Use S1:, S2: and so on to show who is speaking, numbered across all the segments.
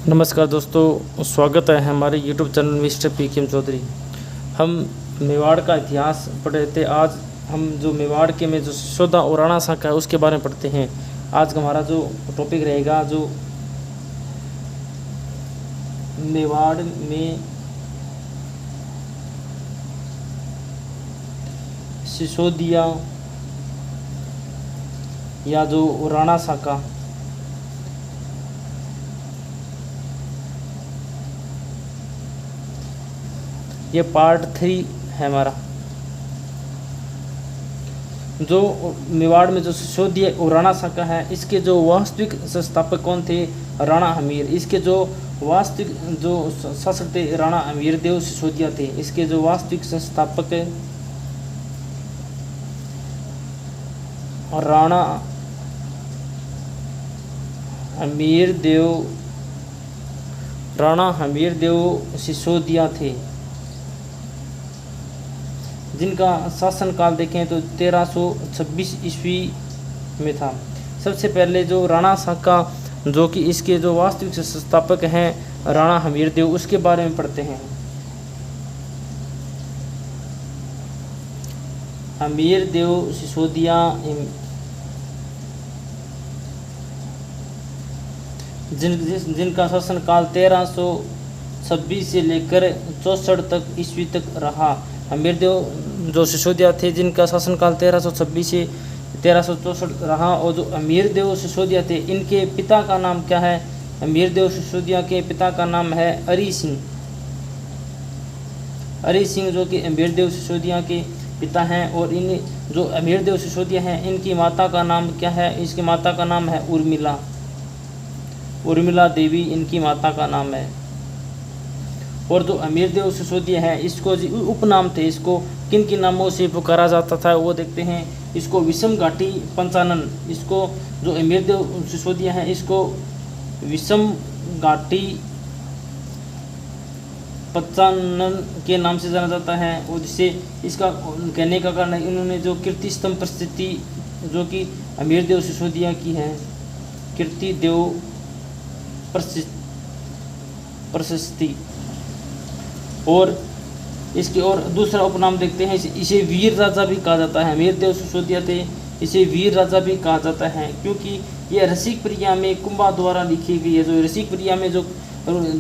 S1: नमस्कार दोस्तों, स्वागत है हमारे YouTube channel mister P K. Chaudhary. हम मेवाड़ का इतिहास पढ़ रहे थे। आज हम जो मेवाड़ के में जो सिसोदिया और राणा सांका है उसके बारे में पढ़ते हैं। आज का हमारा जो टॉपिक रहेगा जो मेवाड़ में सिसोदिया या जो राणा सांका ये पार्ट 3 है हमारा। जो मेवाड़ में जो सिसोदिया और राणा सांका है, इसके जो वास्तविक संस्थापक कौन थे? राणा हमीर। इसके जो वास्तविक जो शासक थे राणा हमीर देव सिसोदिया थे। इसके जो वास्तविक संस्थापक राणा हमीर देव सिसोदिया थे, जिनका शासनकाल देखें तो 1326 ईस्वी में था। सबसे पहले जो राणा सांका जो कि इसके जो वास्तविक संस्थापक हैं राणा हमीर देव, उसके बारे में पढ़ते हैं। हमीर देव सिसोदिया जिनका शासनकाल 1326 से लेकर 64 तक ईस्वी तक रहा। हमीर देव जो सिसोदिया थे जिनका शासनकाल 1326 से 1364 रहा। और जो हमीर देव सिसोदिया थे, इनके पिता का नाम क्या है? हमीर देव सिसोदिया के पिता का नाम है हरि सिंह। हरि सिंह जो कि हमीर देव सिसोदिया के पिता हैं। और इन जो हमीर देव सिसोदिया हैं, इनकी माता का नाम क्या है? इसकी माता का नाम है उर्मिला देवी इनकी माता का नाम है। और जो हमीर देव सिसोदिया है, इसको जो उपनाम थे, इसको किन किन नामों से पुकारा जाता था वो देखते हैं। इसको विषम घाटी पंचानन, इसको जो हमीर देव सिसोदिया है इसको विषम घाटी पंचानन के नाम से जाना जाता है। और जिससे इसका कहने का कारण इन्होंने जो कीर्ति स्तंभ प्रस्तुति जो कि हमीर देव सिसोदिया की है, कीर्ति देव प्रशस्ति। और इसके और दूसरा उपनाम देखते हैं, इसे वीर राजा भी कहा जाता है। हमीर देव सिसोदिया थे, इसे वीर राजा भी कहा जाता है क्योंकि यह रसिक प्रिया में कुंभा द्वारा लिखी गई है। जो रसिक प्रिया में जो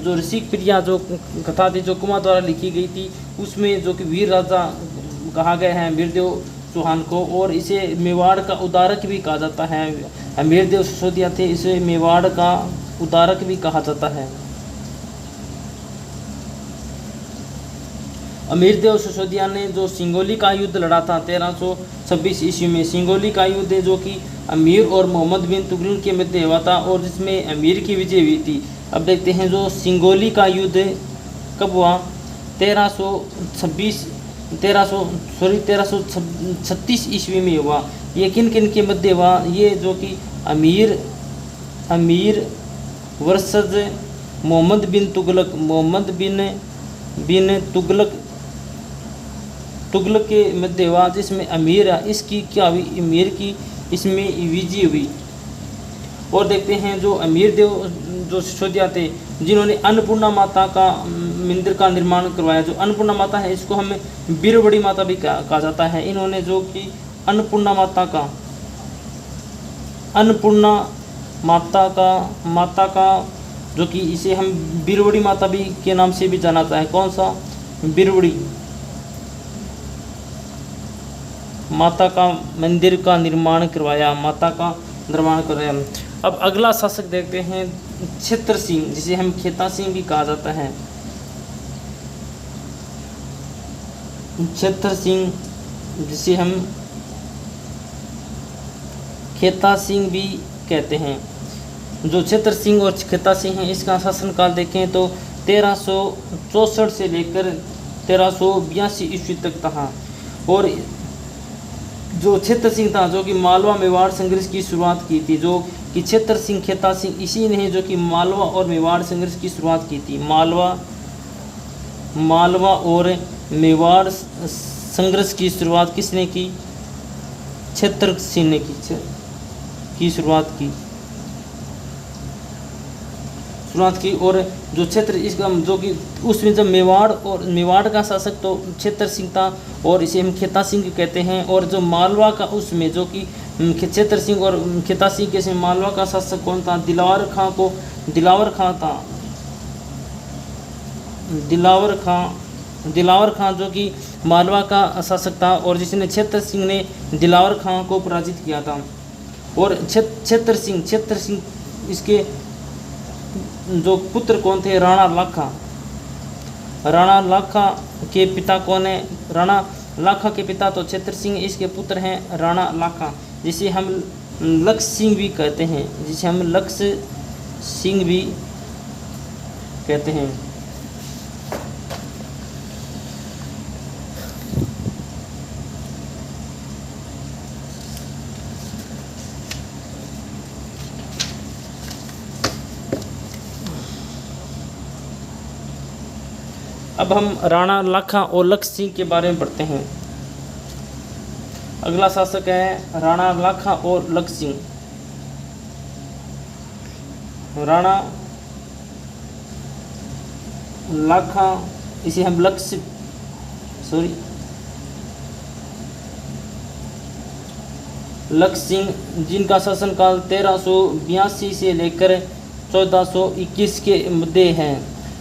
S1: रसिक प्रिया जो कथा थी जो कुंभा द्वारा लिखी गई थी, उसमें जो कि वीर राजा कहा गया है हमीर देव चौहान को। और इसे मेवाड़ का उदारक भी कहा जाता है। हमीर देव सिसोदिया थे, इसे मेवाड़ का उदारक भी कहा जाता है। हमीर देव सिसोदिया ने जो सिंगोली का युद्ध लड़ा था 1326 ईस्वी में, सिंगोली का युद्ध जो कि अमीर और मोहम्मद बिन तुगलक के मध्य हुआ था और जिसमें अमीर की विजय हुई थी। अब देखते हैं जो सिंगोली का युद्ध कब हुआ? 1336 ईस्वी में हुआ। ये किन किन के मध्य हुआ? ये जो कि अमीर वर्सेस मोहम्मद बिन तुगलक के मध्य हुआ, जिसमें अमीर इसकी क्या हुई? अमीर की इसमें विजय हुई। और देखते हैं जो अमीर देव जो सिसोदिया थे, जिन्होंने अन्नपूर्णा माता का मंदिर का निर्माण करवाया। जो अन्नपूर्णा माता है, इसको हमें बीरबड़ी माता भी कहा जाता है। इन्होंने जो कि अन्नपूर्णा माता का जो कि इसे हम बीरबड़ी माता भी के नाम से भी जाना जाता है। कौन सा? बीरबड़ी माता का मंदिर का निर्माण करवाया। अब अगला शासक देखते हैं क्षेत्र सिंह, जिसे हम खेता सिंह भी कहा जाता है। क्षेत्र सिंह जिसे हम खेता सिंह भी कहते हैं। जो क्षेत्र सिंह और खेता सिंह हैं, इसका शासनकाल देखें तो 1364 से लेकर 1382 ईस्वी तक था। और जो क्षेत्र सिंह था जो कि मालवा मेवाड़ संघर्ष की शुरुआत की थी, जो कि क्षेत्र सिंह खेता सिंह इसी ने जो कि मालवा और मेवाड़ संघर्ष की शुरुआत की थी। मालवा और मेवाड़ संघर्ष की शुरुआत किसने की? क्षेत्र सिंह ने की शुरुआत की। शुरुआत की। और जो क्षेत्र इसका जो कि उसमें जब मेवाड़ का शासक तो क्षेत्र सिंह था और इसे हम खेता सिंह कहते हैं। और जो मालवा का उसमें जो कि क्षेत्र सिंह और खेता सिंह के से मालवा का शासक कौन था? दिलावर खां जो कि मालवा का शासक था और जिसने क्षेत्र सिंह ने दिलावर खां को पराजित किया था। और क्षेत्र सिंह इसके जो पुत्र कौन थे? राणा लाखा के पिता कौन है? राणा लाखा के पिता तो क्षेत्र सिंह, इसके पुत्र हैं राणा लाखा, जिसे हम लक्ष्य सिंह भी कहते हैं। अब हम राणा लाखा और लक्ष्य सिंह के बारे में पढ़ते हैं। अगला शासक है राणा लाखा और लक्ष्य सिंह। राणा लाखा, इसे हम लक्ष्य सिंह, जिनका शासनकाल 1382 से लेकर 1421 के मध्य है।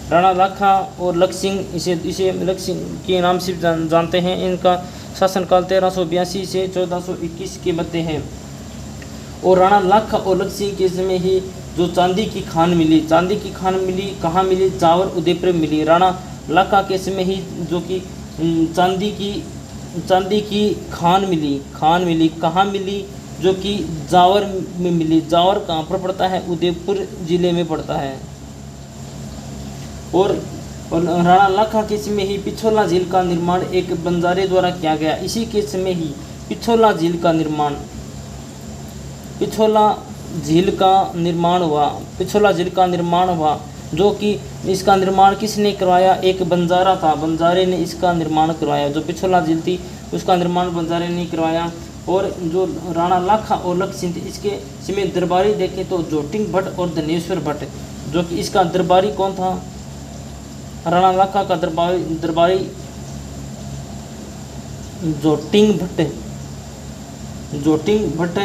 S1: राणा लाखा और लक्ष्य सिंह, इसे लक्ष्य सिंह के नाम से जानते हैं। इनका शासनकाल 1382 से 1421 के मध्य है। और राणा लाखा और लक्ष्य सिंह के समय ही जो चांदी की खान मिली कहाँ मिली? जावर उदयपुर में मिली। राणा लाखा के समय ही जो कि चांदी की खान मिली कहाँ मिली? जो कि जावर में मिली। जावर कहाँ पर पड़ता है? उदयपुर जिले में पड़ता है। और राणा लाखा के समय ही पिछोला झील का निर्माण एक बंजारे द्वारा किया गया। इसी के समय ही पिछोला झील का निर्माण हुआ जो कि इसका निर्माण किसने करवाया? एक बंजारा था, बंजारे ने इसका निर्माण करवाया। जो पिछोला झील थी उसका निर्माण बंजारे ने करवाया। और जो राणा लाखा और लक्ष्य सिंह, इसके समय दरबारी देखें तो जोटिंग भट्ट और धनेश्वर भट्ट, जो कि इसका दरबारी कौन था? राणा लाखा का दरबारी जोटिंग भट्ट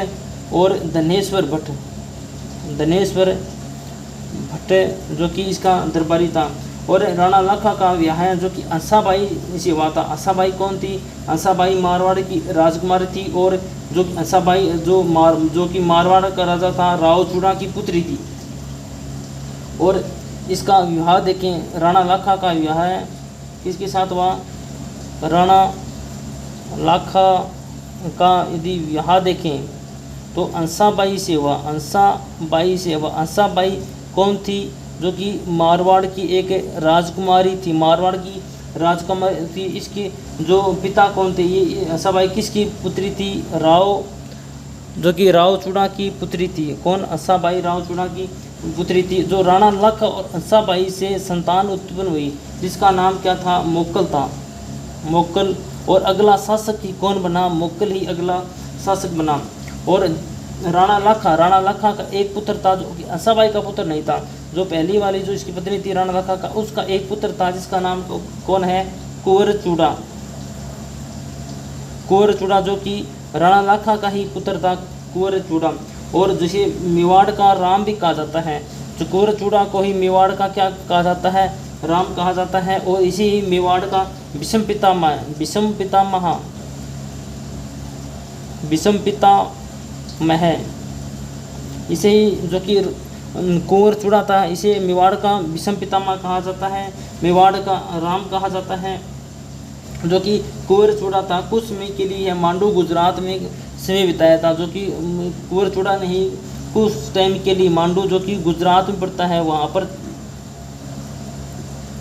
S1: और धनेश्वर भट्ट जो कि इसका दरबारी था। और राणा लाखा का विवाह जो कि अंसाबाई से हुआ था। अंसाबाई कौन थी? अंसाबाई मारवाड़ की राजकुमारी थी। और जो अंसाबाई जो कि मारवाड़ का राजा था राव चूड़ा की पुत्री थी। और इसका विवाह देखें, राणा लाखा का विवाह किसके साथ हुआ? राणा लाखा का यदि विवाह देखें तो अंसाबाई से हुआ। अंसाबाई कौन थी? जो कि मारवाड़ की एक राजकुमारी थी। इसकी जो पिता कौन थे? ये अंसाबाई किसकी पुत्री थी? जो कि राव चूड़ा की पुत्री थी। कौन? अंसाबाई राव चूड़ा की पुत्री थी। जो राणा लाखा और अंसाबाई से संतान उत्पन्न हुई जिसका नाम क्या था? मोक्कल। और अगला शासक ही कौन बना? मोक्कल ही अगला शासक बना। और राणा लाखा का एक पुत्र था जो कि अंसाबाई का पुत्र नहीं था। जो पहली वाली जो इसकी पत्नी थी राणा लाखा का, उसका एक पुत्र था जिसका नाम कौन है? कुंवर चूड़ा, जो कि राणा लाखा का ही पुत्र था कुंवर चूड़ा। और जिसे मेवाड़ का राम भी कहा जाता है। जो कुंवर चूड़ा को ही मेवाड़ का क्या कहा जाता है? राम कहा जाता है। और इसी ही मेवाड़ का विषम पितामह है। इसे ही जो कि कुंवर चूड़ा था, इसे मेवाड़ का विषम पितामह कहा जाता है, मेवाड़ का राम कहा जाता है। जो कि कुंवर चूड़ा था कुछ समय के लिए मांडू गुजरात में समय बिताया था। जो कि कुंवर चूड़ा ने ही कुछ टाइम के लिए मांडू जो कि गुजरात में पड़ता है वहाँ पर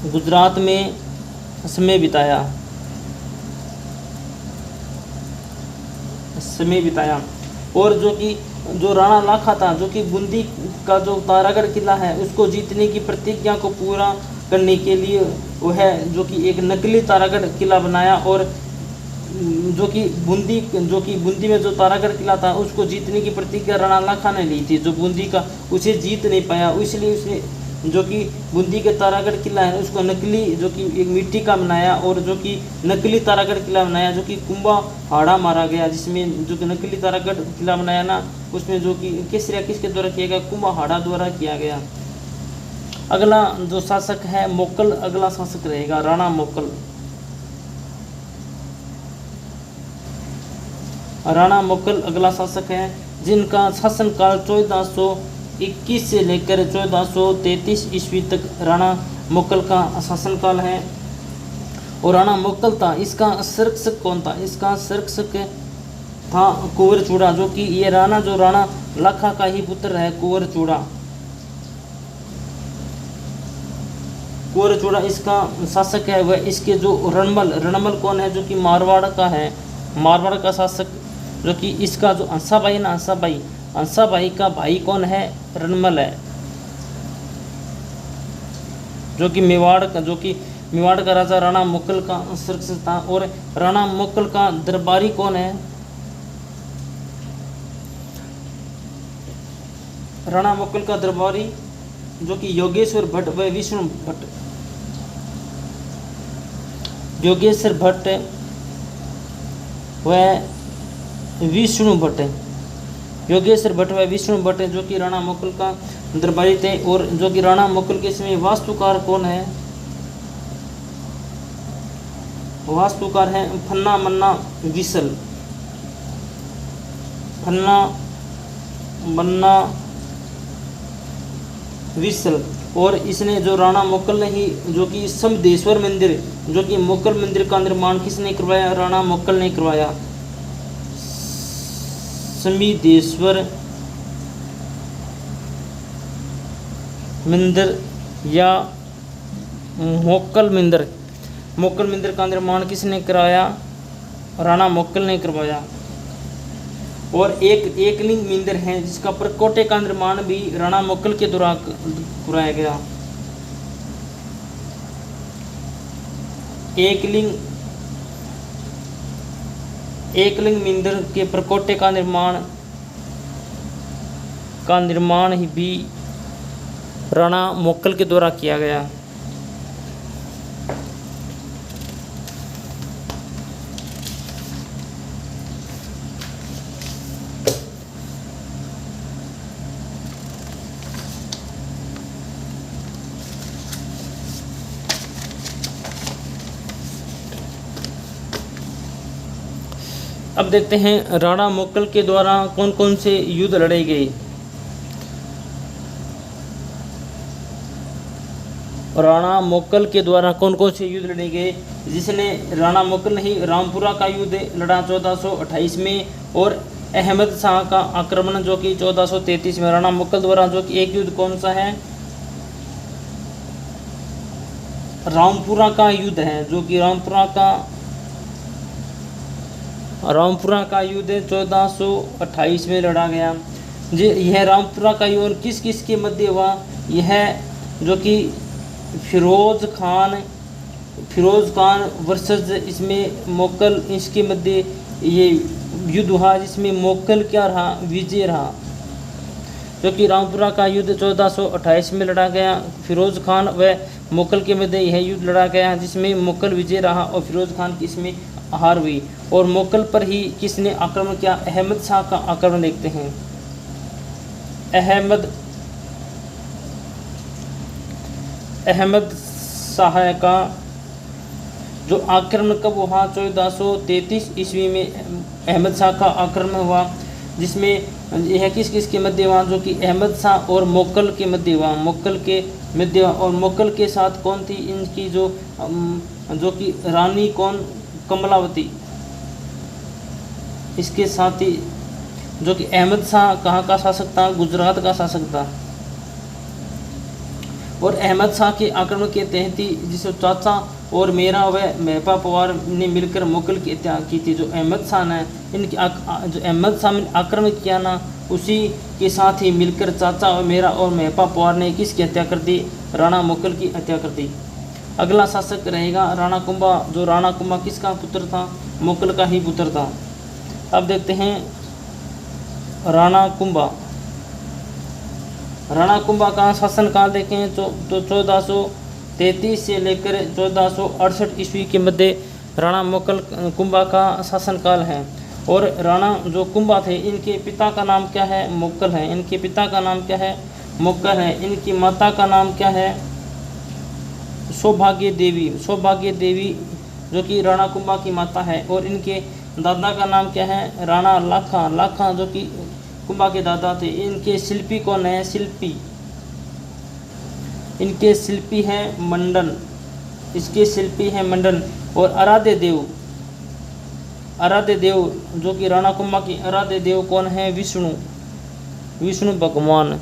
S1: गुजरात में समय बिताया। और जो राणा लाखा था जो कि बूंदी का जो तारागढ़ किला है उसको जीतने की प्रतिज्ञा को पूरा करने के लिए वो है जो कि एक नकली तारागढ़ किला बनाया। और जो कि बूंदी में जो तारागढ़ किला था उसको जीतने की प्रतिज्ञा राणा लाखा ने ली थी। जो बूंदी का उसे जीत नहीं पाया, इसलिए उसने जो कि बूंदी के तारागढ़ किला है उसको नकली जो कि एक मिट्टी का बनाया, और जो कि नकली तारागढ़ किला बनाया जो कि कुंभहाड़ा मारा गया, जिसमें जो कि नकली तारागढ़ किला बनाया ना उसमें जो कि केसरिया किसके द्वारा किया गया, कुंभहाड़ा द्वारा किया गया। अगला जो शासक है मोक्कल, अगला शासक रहेगा राणा मोक्कल। राणा मोक्कल अगला शासक है, जिनका शासनकाल 1421 से लेकर 1433 ईस्वी तक राणा मोक्कल का शासनकाल है। और राणा मोक्कल था, इसका संरक्षक कौन था, इसका संरक्षक था कुंवर चूड़ा, जो कि ये राणा जो राणा लाखा का ही पुत्र है कुंवर चूड़ा। कुंवर चूड़ा इसका शासक है। वह इसके जो रणमल कौन है, जो कि मारवाड़ का है, मारवाड़ का शासक, जो कि इसका जो हंसाबाई ना हंसाबाई का भाई कौन है, रणमल है, जो कि मेवाड़ का राजा राणा मोक्कल का संरक्षक था। और राणा मोक्कल का दरबारी कौन है, राणा मोक्कल का दरबारी जो कि योगेश्वर भट्ट व विष्णु भट्ट, योगेश्वर भट्ट व विष्णु भट्ट, योगेश्वर भट्ट व विष्णु भट्ट जो कि राणा मोक्कल का दरबारी थे। और जो कि राणा मोक्कल के समय वास्तुकार कौन है, वास्तुकार है फन्ना मन्ना विसल, फन्ना मन्ना विसल। और इसने जो राणा मोक्कल ने ही जो कि समदेश्वर मंदिर, जो कि मोक्कल मंदिर का निर्माण किसने करवाया, राणा मोक्कल ने करवाया। समदेश्वर मंदिर या मोक्कल मंदिर का निर्माण किसने कराया, राणा मोक्कल ने करवाया। और एक लिंग मंदिर है जिसका परकोटे का निर्माण भी राणा मोक्कल के द्वारा कराया गया। एक लिंग मंदिर के परकोटे का निर्माण ही भी राणा मोक्कल के द्वारा किया गया। अब देखते हैं राणा मोक्कल के द्वारा कौन कौन से युद्ध लड़े गए। राणा मोक्कल के द्वारा कौन कौन से युद्ध लड़े गए, जिसने राणा मोक्कल ने ही रामपुरा का युद्ध लड़ा 1428 में, और अहमद शाह का आक्रमण जो कि 1433 में। राणा मोक्कल द्वारा जो कि एक युद्ध कौन सा है, रामपुरा का युद्ध है, जो कि रामपुरा का युद्ध 1428 में लड़ा गया। यह रामपुरा का युद्ध किस किस के मध्य हुआ, यह जो कि फिरोज खान वर्सेस इसमें मोक्कल, इसके मध्य ये युद्ध हुआ, जिसमें मोक्कल क्या रहा, विजय रहा। जो कि रामपुरा का युद्ध 1428 में लड़ा गया। फिरोज खान व मोक्कल के मध्य यह युद्ध लड़ा गया, जिसमें मोक्कल विजय रहा और फिरोज खान की इसमें हार हुई। और मोक्कल पर ही किसने आक्रमण किया, अहमद शाह का आक्रमण देखते हैं। अहमद शाह का जो आक्रमण कब हुआ, 1433 ईस्वी में अहमद शाह का आक्रमण हुआ, जिसमें यह किस किस के मध्य हुआ, जो कि अहमद शाह और मोक्कल के मध्य हुआ, और मोक्कल के साथ कौन थी इनकी जो कि रानी कौन, कमलावती, इसके साथ ही जो कि अहमद शाह कहाँ का शासक था, गुजरात का शासक था। और अहमद शाह के आक्रमण के तहत ही जिसे चाचा और मेरा व महपा पवार ने मिलकर मोक्कल की हत्या की थी। जो अहमद शाह ने जो अहमद शाह ने आक्रमण किया ना, उसी के साथ ही मिलकर चाचा और मेरा और महपा पवार ने किसकी हत्या कर दी, राणा मोक्कल की हत्या कर दी। अगला शासक रहेगा राणा कुंभा। जो राणा कुंभा किसका पुत्र था, मोक्कल का ही पुत्र था। अब देखते हैं राणा कुंभा। राणा कुंभा का शासनकाल देखें तो 1433 से लेकर 1468 ईस्वी के मध्य राणा मोकल कुंभा का शासनकाल है। और राणा जो कुंभा थे इनके पिता का नाम क्या है? मोक्कल है। इनके पिता का नाम क्या है? मोक्कल है। इनकी माता का नाम क्या है? सौभाग्य देवी। सौभाग्य देवी जो कि राणा कुंभा की माता है। और इनके दादा का नाम क्या है? राणा लाखा। लाखा जो कि कुंभा के दादा थे। इनके शिल्पी कौन है? शिल्पी इनके शिल्पी हैं मंडन। इसके शिल्पी हैं मंडन। और आराध्य देव, आराध्य देव जो कि राणा कुंभा की आराध्य देव कौन है? विष्णु। विष्णु भगवान।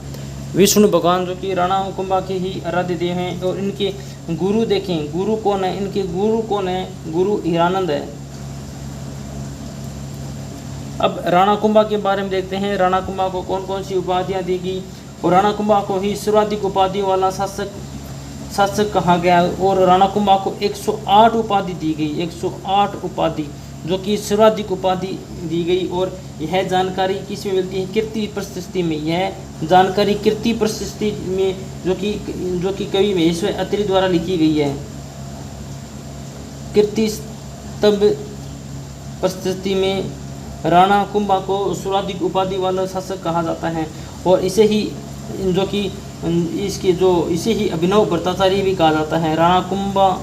S1: विष्णु भगवान जो कि राणा कुंभा के ही आराध्य देव हैं। और इनके गुरु देखें, गुरु कौन है? इनके गुरु कौन है? गुरु हीरानंद है। अब राणा कुंभा के बारे में देखते हैं। राणा कुंभा को कौन कौन सी उपाधियां दी गई? और राणा कुंभा को ही सर्वाधिक उपाधियों वाला शासक कहा गया। और राणा कुंभा को 108 उपाधि दी गई। 108 उपाधि जो कि सर्वाधिक उपाधि दी गई। और यह जानकारी किस में मिलती है? कीर्ति प्रशस्ति में। यह जानकारी कीर्ति प्रशस्ति में जो कि कवि महेश्वर अत्रि द्वारा लिखी गई है। कीर्ति स्तंभ प्रशस्ति में राणा कुंभा को सर्वाधिक उपाधि वाला शासक कहा जाता है। और इसे ही अभिनव भट्टाचार्य भी कहा जाता है। राणा कुंभा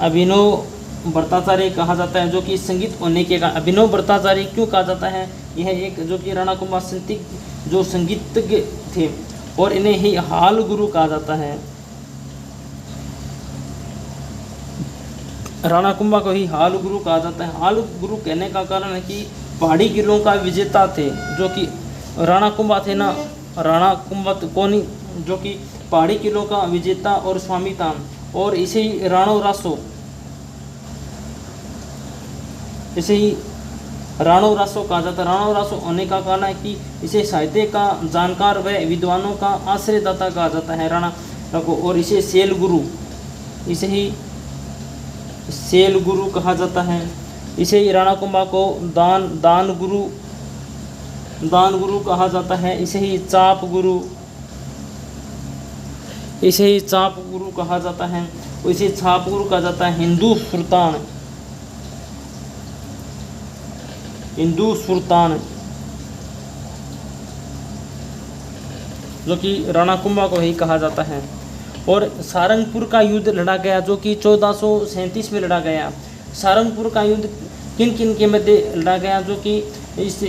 S1: अभिनव भट्टाचार्य कहा जाता है, जो कि संगीत होने के कारण। अभिनव भट्टाचार्य क्यों कहा जाता है? यह एक जो कि राणा कुंभा जो संगीतज्ञ थे। और इन्हें ही हाल गुरु कहा जाता है। राणा कुंभा को ही हाल गुरु कहा जाता है। हाल गुरु कहने का कारण है कि पहाड़ी किलों का विजेता थे जो कि राणा कुंभा थे ना। राणा कुंभा कौन? जो कि पहाड़ी किलों का विजेता और स्वामी था। और इसे ही राणो रासो कहा जाता है। राणो रासो होने का कारण है कि इसे साहित्य का जानकार व विद्वानों का आश्रयदाता कहा जाता है राणा को। और इसे सेल गुरु कहा जाता है। इसे ही राणा कुंभा को दान गुरु कहा जाता है। इसे ही चाप गुरु कहा जाता है। इसे छाप गुरु कहा जाता है। हिंदू सुल्तान जो कि राणा कुंभा को ही कहा जाता है। और सारंगपुर का युद्ध लड़ा गया जो कि 1437 में लड़ा गया। सारंगपुर का युद्ध किन किन के मध्य लड़ा गया? जो कि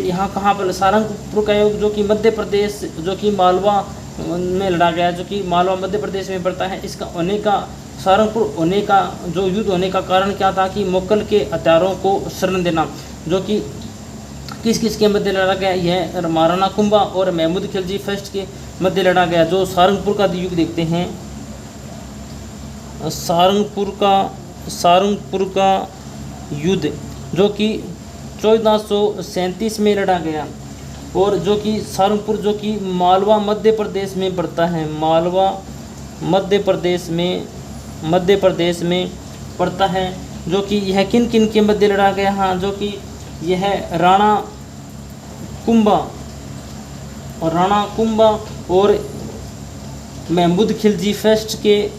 S1: यहाँ कहाँ पर? सारंगपुर का युद्ध जो कि मध्य प्रदेश जो कि मालवा में लड़ा गया, जो कि मालवा मध्य प्रदेश में पड़ता है। इसका सारंगपुर होने का जो युद्ध होने का कारण क्या था? कि मोक्कल के हथियारों को शरण देना। जो कि किस किस के मध्य लड़ा गया? यह महाराणा कुंभा और महमूद खिलजी फर्स्ट के मध्य लड़ा गया। जो सारंगपुर का युद्ध देखते हैं। सारंगपुर का युद्ध जो कि 1437 में लड़ा गया। और जो कि सारंगपुर जो कि मालवा मध्य प्रदेश में पड़ता है। मालवा मध्य प्रदेश में पड़ता है। जो कि यह किन किन के मध्य लड़ा गया? हाँ, जो कि यह राणा कुंभा और महमूद खिलजी फर्स्ट के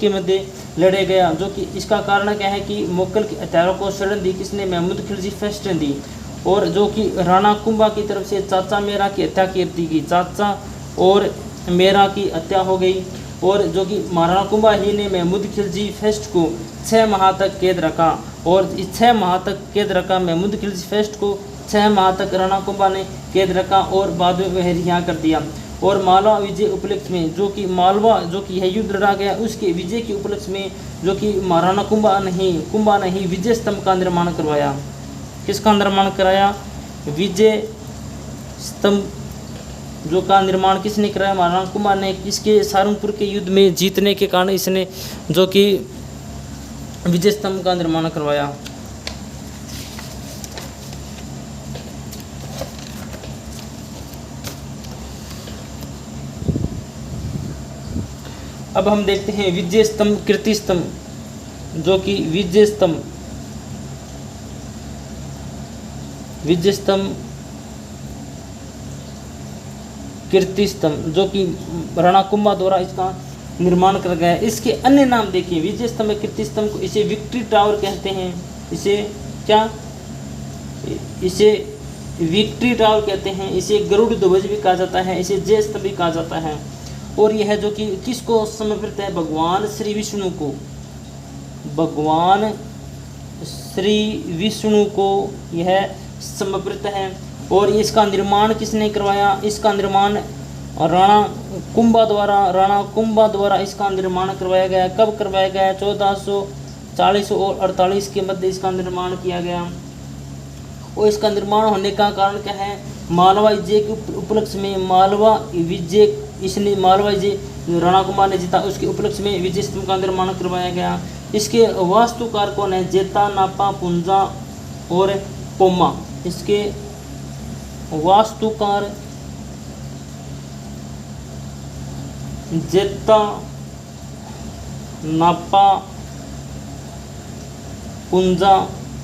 S1: मध्य लड़े गया। जो कि इसका कारण क्या है कि मोक्कल के हथियारों को शरण दी किसने? महमूद खिलजी फर्स्ट ने दी। और जो कि राणा कुंभा की तरफ से चाचा मेरा की हत्या कर दी गई। चाचा और मेरा की हत्या हो गई। और जो कि महाराणा कुंभा ही ने महमूद खिलजी फर्स्ट को 6 माह तक कैद रखा। और इस 6 माह तक कैद रखा महमूद खिलजी फर्स्ट को 6 माह तक राणा कुंभा ने कैद रखा। और बाद में वह रिहा कर दिया। और मालवा विजय उपलक्ष्य में जो कि मालवा जो कि यह युद्ध लड़ा गया उसके विजय के उपलक्ष्य में जो कि महाराणा कुंभा नहीं विजय स्तंभ का निर्माण करवाया। किसका निर्माण कराया? विजय स्तंभ जो का निर्माण किसने कराया? महाराणा कुंभा ने। किसके? सारंगपुर के युद्ध में जीतने के कारण इसने जो कि विजय स्तंभ का निर्माण करवाया। अब हम देखते हैं विजय स्तंभ, कीर्ति स्तंभ। जो कि विजय स्तंभ कीर्ति स्तंभ जो कि राणा कुंभा द्वारा इसका निर्माण कर गया है। इसके अन्य नाम देखिए, विजय स्तंभ कीर्ति स्तंभ को इसे विक्ट्री टावर कहते हैं, इसे क्या, इसे विक्ट्री टावर कहते हैं, इसे गरुड़ ध्वज भी कहा जाता है, इसे जय स्तंभ भी कहा जाता है। और यह जो कि किसको समर्पित है, भगवान श्री विष्णु को, भगवान श्री विष्णु को यह समर्पित है। और इसका निर्माण किसने करवाया, इसका निर्माण राणा कुंभा द्वारा इसका निर्माण करवाया गया। कब करवाया गया, 1440 और 48 के मध्य इसका निर्माण किया गया। और इसका निर्माण होने का कारण क्या है, मालवा विजय के उपलक्ष्य में, मालवा विजय राणा कुंभा ने जीता, उसके उपलक्ष्य में विजय स्तंभ का निर्माण करवाया गया। इसके वास्तुकार कौन है, जेता, नापा, पुंजा और पोमा। इसके वास्तुकार जेता, नापा, पुंजा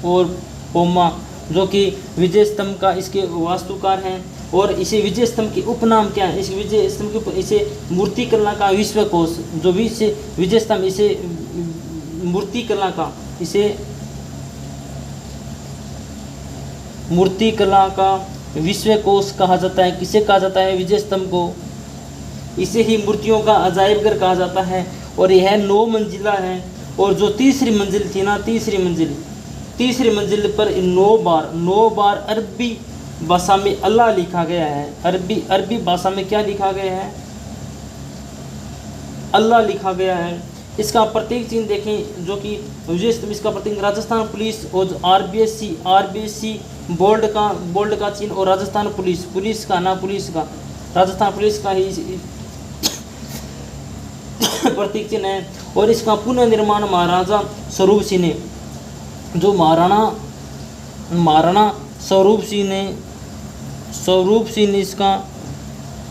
S1: और पोमा जो कि विजय स्तंभ का इसके वास्तुकार हैं। और इसे विजय स्तंभ के उपनाम क्या है, इस विजय स्तंभ के इसे मूर्ति कला का विश्वकोश, जो भी इसे विजय स्तंभ, इसे मूर्ति कला का, इसे मूर्ति कला का विश्वकोश कहा जाता है। किसे कहा जाता है, विजय स्तंभ को। इसे ही मूर्तियों का अजायब घर कहा जाता है। और यह 9 मंजिला है। और जो तीसरी मंजिल थी ना, तीसरी मंजिल पर 9 बार अरबी भाषा में अल्लाह लिखा गया है। अरबी भाषा में क्या लिखा गया है, अल्लाह लिखा गया है। इसका प्रतीक चिन्ह देखें, जो कि विजय स्तंभ, इसका प्रतीक राजस्थान पुलिस और आरबीसी बोल्ड का चिन्ह, और राजस्थान पुलिस का राजस्थान पुलिस का ही प्रतीक चिन्ह है। और इसका पुनर्निर्माण महाराजा स्वरूप सिंह ने, जो महाराणा स्वरूप सिंह ने इसका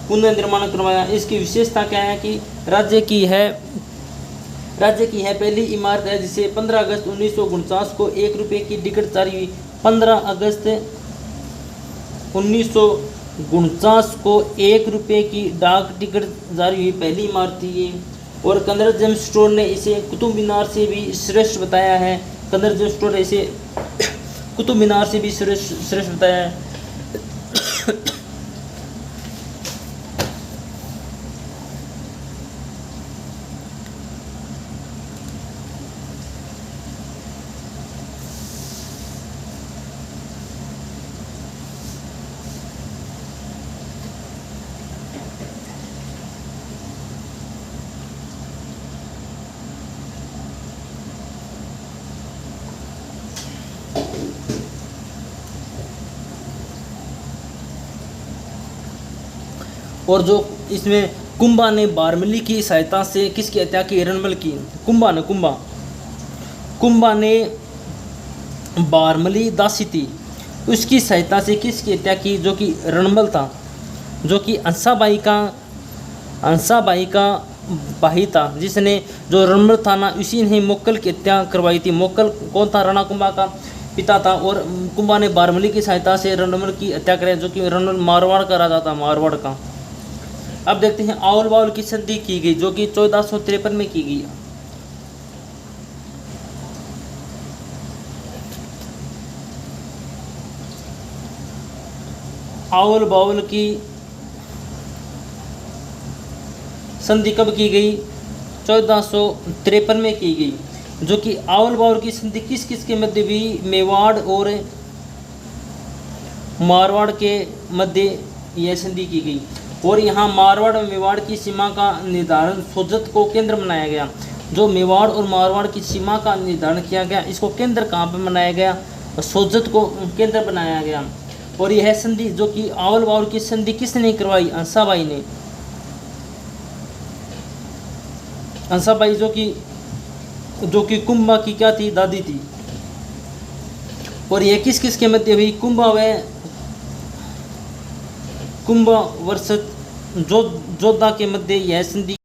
S1: पुनर्निर्माण करवाया। इसकी विशेषता क्या है कि राज्य की है पहली इमारत है जिसे 15 अगस्त 1949 को 1 रुपये की टिकट जारी हुई। 15 अगस्त 1949 को 1 रुपये की डाक टिकट जारी हुई, पहली इमारत थी ये। और कन्नड़ जेम्स स्टोर ने इसे कुतुब मीनार से भी श्रेष्ठ बताया है। कन्नड़ जेम्स स्टोर ने इसे कुतुब मीनार से भी श्रेष्ठ बताया है। और जो इसमें कुंभा ने बारमिली की सहायता से किसकी हत्या की, रणबल की। कुंभा ने बारमिली दासी थी, उसकी सहायता से किसकी हत्या की, जो कि रणबल था, जो कि हंसाबाई का भाई था, जिसने जो रणबल था ना, उसी ने मोक्कल की हत्या करवाई थी। मोक्कल कौन था, राणा कुंभा का पिता था। और कुंभा ने बारमिली की सहायता से रणबल की हत्या कराई, जो कि रणबल मारवाड़ का राजा था, मारवाड़ का। अब देखते हैं आओल बाउल की संधि की गई, जो कि 1453 में की गई। आओल बाउल की संधि कब की गई, 1453 में की गई। जो कि आओल बाउल की संधि किस किस के मध्य हुई, मेवाड़ और मारवाड़ के मध्य यह संधि की गई। और यहाँ मारवाड़ और मेवाड़ की सीमा का निर्धारण सोजत को केंद्र बनाया गया। जो मेवाड़ और मारवाड़ की सीमा का निर्धारण किया गया, इसको केंद्र कहाँ पर बनाया गया, सोजत को केंद्र बनाया गया। और यह संधि जो कि आओल बाउल की संधि किसने करवाई, हंसाबाई ने। हंसाबाई जो कि कुंभा की क्या थी, दादी थी। और यह किस किस के मध्य हुई, कुंभा वर्सेस जोधा के मध्य यह संधि